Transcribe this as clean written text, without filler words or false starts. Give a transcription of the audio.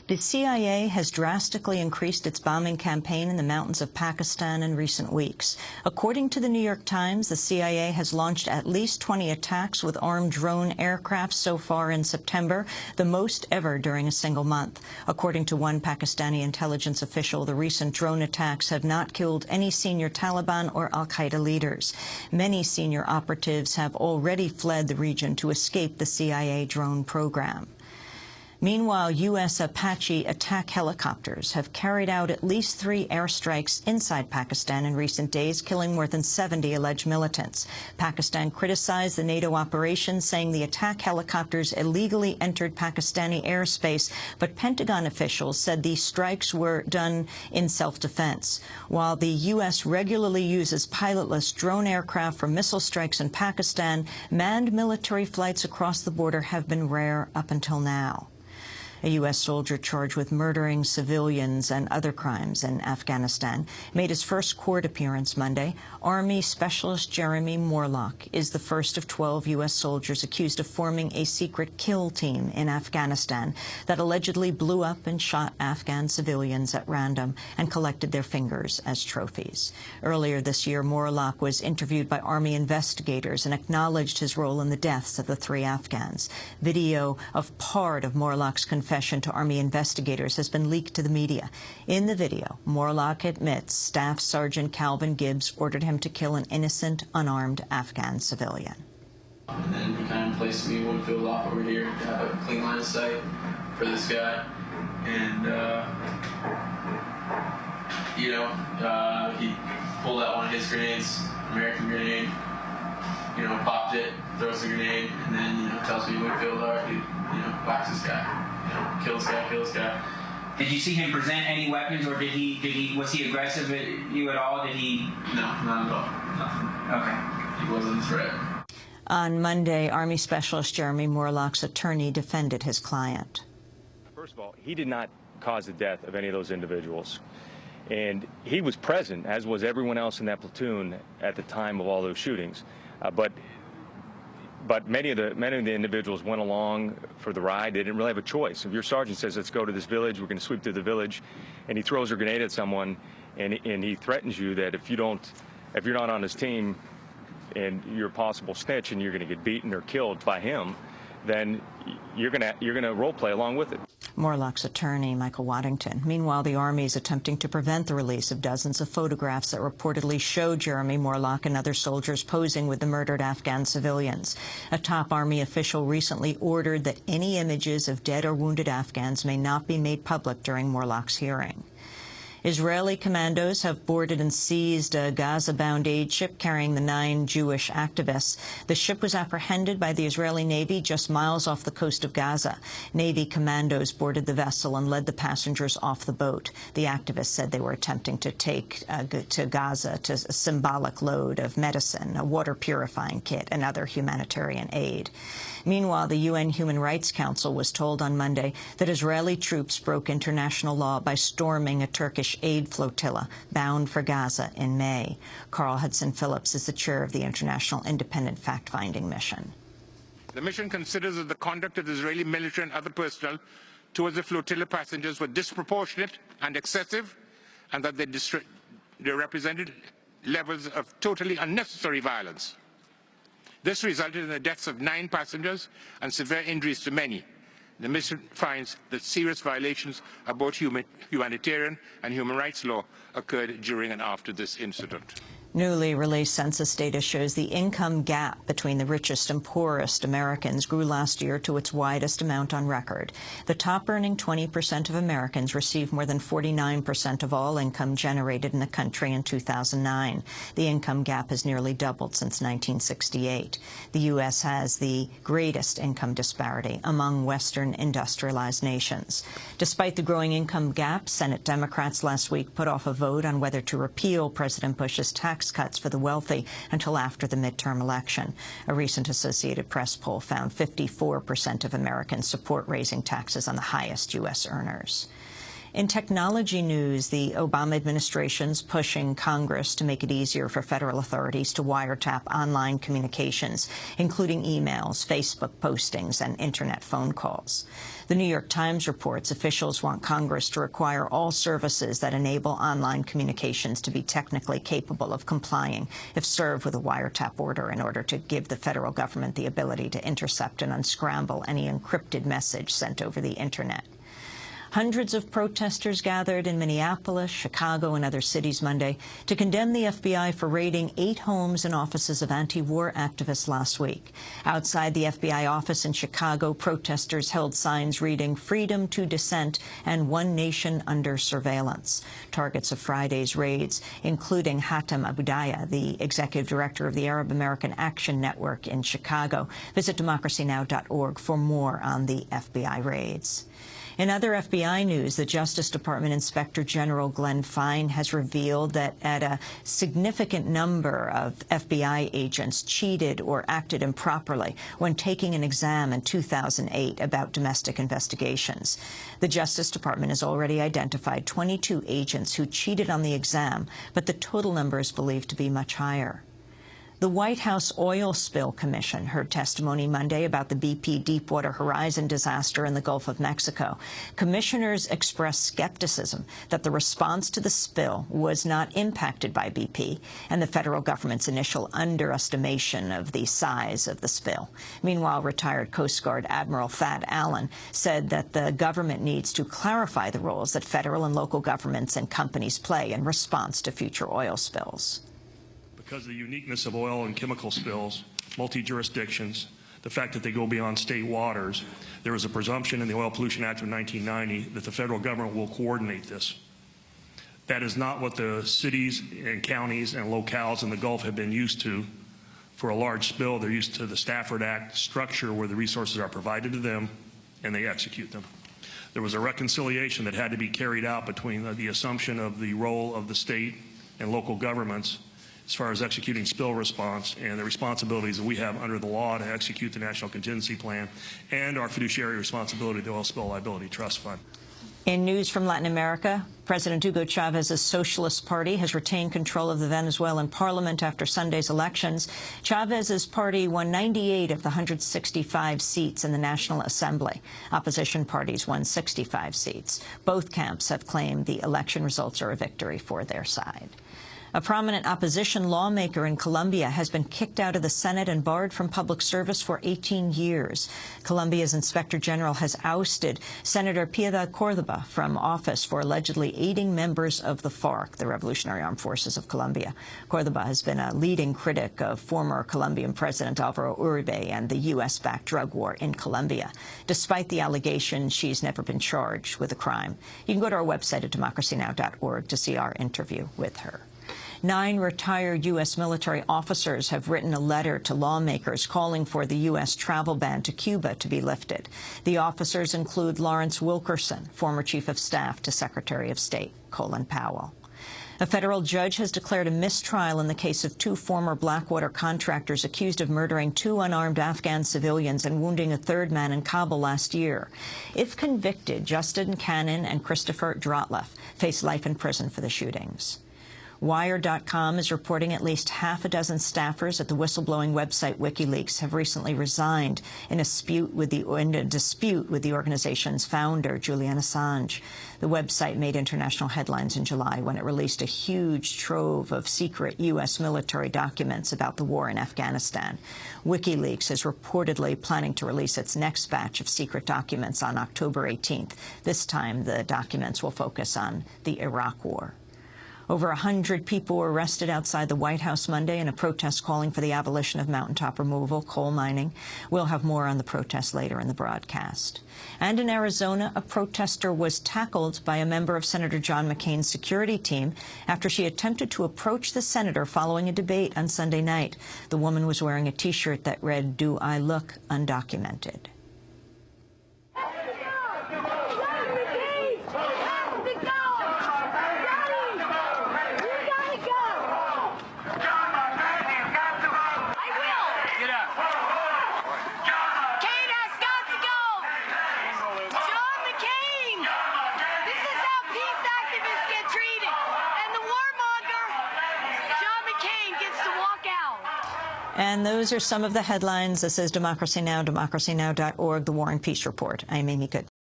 The CIA has drastically increased its bombing campaign in the mountains of Pakistan in recent weeks. According to the New York Times, the CIA has launched at least 20 attacks with armed drone aircraft so far in September, the most ever during a single month. According to one Pakistani intelligence official, the recent drone attacks have not killed any senior Taliban or al-Qaeda leaders. Many senior operatives have already fled the region to escape the CIA drone program. Meanwhile, U.S. Apache attack helicopters have carried out at least 3 airstrikes inside Pakistan in recent days, killing more than 70 alleged militants. Pakistan criticized the NATO operation, saying the attack helicopters illegally entered Pakistani airspace, but Pentagon officials said these strikes were done in self-defense. While the U.S. regularly uses pilotless drone aircraft for missile strikes in Pakistan, manned military flights across the border have been rare up until now. A U.S. soldier charged with murdering civilians and other crimes in Afghanistan made his first court appearance Monday. Army Specialist Jeremy Morlock is the first of 12 U.S. soldiers accused of forming a secret kill team in Afghanistan that allegedly blew up and shot Afghan civilians at random and collected their fingers as trophies. Earlier this year, Morlock was interviewed by Army investigators and acknowledged his role in the deaths of the 3 Afghans. Video of part of Morlock's confession to Army investigators has been leaked to the media. In the video, Morlock admits Staff Sergeant Calvin Gibbs ordered him to kill an innocent, unarmed Afghan civilian. And then he kind of placed me one field off over here to have a clean line of sight for this guy. And, he pulled out one of his grenades, American grenade, popped it, throws the grenade, and then, tells me what field are, whacks this guy. Kill this guy. Did you see him present any weapons, or was he aggressive at you at all? Did he? No, not at all. Nothing. Okay. He wasn't a threat. On Monday, Army Specialist Jeremy Morlock's attorney defended his client. First of all, he did not cause the death of any of those individuals. And he was present, as was everyone else in that platoon at the time of all those shootings. But many of the individuals went along for the ride. They didn't really have a choice. If your sergeant says, let's go to this village, we're going to sweep through the village, and he throws a grenade at someone, and he threatens you that if you're not on his team and you're a possible snitch and you're going to get beaten or killed by him, then you're going to role play along with it. Morlock's attorney, Michael Waddington. Meanwhile, the Army is attempting to prevent the release of dozens of photographs that reportedly show Jeremy Morlock and other soldiers posing with the murdered Afghan civilians. A top Army official recently ordered that any images of dead or wounded Afghans may not be made public during Morlock's hearing. Israeli commandos have boarded and seized a Gaza-bound aid ship carrying the 9 Jewish activists. The ship was apprehended by the Israeli Navy just miles off the coast of Gaza. Navy commandos boarded the vessel and led the passengers off the boat. The activists said they were attempting to take to Gaza a symbolic load of medicine, a water purifying kit, and other humanitarian aid. Meanwhile, the UN Human Rights Council was told on Monday that Israeli troops broke international law by storming a Turkish aid flotilla bound for Gaza in May. Carl Hudson Phillips is the chair of the International Independent Fact-Finding Mission. The mission considers that the conduct of the Israeli military and other personnel towards the flotilla passengers were disproportionate and excessive, and that they represented levels of totally unnecessary violence. This resulted in the deaths of 9 passengers and severe injuries to many. The mission finds that serious violations of both humanitarian and human rights law occurred during and after this incident. Newly released census data shows the income gap between the richest and poorest Americans grew last year to its widest amount on record. The top-earning 20% of Americans received more than 49% of all income generated in the country in 2009. The income gap has nearly doubled since 1968. The U.S. has the greatest income disparity among Western industrialized nations. Despite the growing income gap, Senate Democrats last week put off a vote on whether to repeal President Bush's tax cuts for the wealthy until after the midterm election. A recent Associated Press poll found 54% of Americans support raising taxes on the highest U.S. earners. In technology news, the Obama administration's pushing Congress to make it easier for federal authorities to wiretap online communications, including emails, Facebook postings, and Internet phone calls. The New York Times reports officials want Congress to require all services that enable online communications to be technically capable of complying if served with a wiretap order in order to give the federal government the ability to intercept and unscramble any encrypted message sent over the Internet. Hundreds of protesters gathered in Minneapolis, Chicago, and other cities Monday to condemn the FBI for raiding 8 homes and offices of anti-war activists last week. Outside the FBI office in Chicago, protesters held signs reading "Freedom to Dissent" and "One Nation Under Surveillance." Targets of Friday's raids, including Hatem Abudaya, the executive director of the Arab American Action Network in Chicago. Visit democracynow.org for more on the FBI raids. In other FBI news, the Justice Department Inspector General Glenn Fine has revealed that a significant number of FBI agents cheated or acted improperly when taking an exam in 2008 about domestic investigations. The Justice Department has already identified 22 agents who cheated on the exam, but the total number is believed to be much higher. The White House Oil Spill Commission heard testimony Monday about the BP Deepwater Horizon disaster in the Gulf of Mexico. Commissioners expressed skepticism that the response to the spill was not impacted by BP and the federal government's initial underestimation of the size of the spill. Meanwhile, retired Coast Guard Admiral Thad Allen said that the government needs to clarify the roles that federal and local governments and companies play in response to future oil spills. Because of the uniqueness of oil and chemical spills, multi-jurisdictions, the fact that they go beyond state waters, there is a presumption in the Oil Pollution Act of 1990 that the federal government will coordinate this. That is not what the cities and counties and locales in the Gulf have been used to. For a large spill, they're used to the Stafford Act structure where the resources are provided to them and they execute them. There was a reconciliation that had to be carried out between the assumption of the role of the state and local governments as far as executing spill response and the responsibilities that we have under the law to execute the National Contingency Plan and our fiduciary responsibility to the Oil Spill Liability Trust Fund. In news from Latin America, President Hugo Chávez's Socialist Party has retained control of the Venezuelan parliament after Sunday's elections. Chávez's party won 98 of the 165 seats in the National Assembly. Opposition parties won 65 seats. Both camps have claimed the election results are a victory for their side. A prominent opposition lawmaker in Colombia has been kicked out of the Senate and barred from public service for 18 years. Colombia's Inspector General has ousted Senator Piedad Córdoba from office for allegedly aiding members of the FARC, the Revolutionary Armed Forces of Colombia. Córdoba has been a leading critic of former Colombian President Álvaro Uribe and the U.S.-backed drug war in Colombia. Despite the allegations, she's never been charged with a crime. You can go to our website at democracynow.org to see our interview with her. 9 retired U.S. military officers have written a letter to lawmakers calling for the U.S. travel ban to Cuba to be lifted. The officers include Lawrence Wilkerson, former Chief of Staff to Secretary of State Colin Powell. A federal judge has declared a mistrial in the case of 2 former Blackwater contractors accused of murdering 2 unarmed Afghan civilians and wounding a 3rd man in Kabul last year. If convicted, Justin Cannon and Christopher Drottleff face life in prison for the shootings. Wire.com is reporting at least half a dozen staffers at the whistleblowing website WikiLeaks have recently resigned in a dispute with the organization's founder, Julian Assange. The website made international headlines in July when it released a huge trove of secret U.S. military documents about the war in Afghanistan. WikiLeaks is reportedly planning to release its next batch of secret documents on October 18th. This time, the documents will focus on the Iraq War. Over 100 people were arrested outside the White House Monday in a protest calling for the abolition of mountaintop removal, coal mining. We'll have more on the protest later in the broadcast. And in Arizona, a protester was tackled by a member of Senator John McCain's security team after she attempted to approach the senator following a debate on Sunday night. The woman was wearing a T-shirt that read, "Do I look undocumented?" And those are some of the headlines. This is Democracy Now!, democracynow.org, The War and Peace Report. I'm Amy Goodman.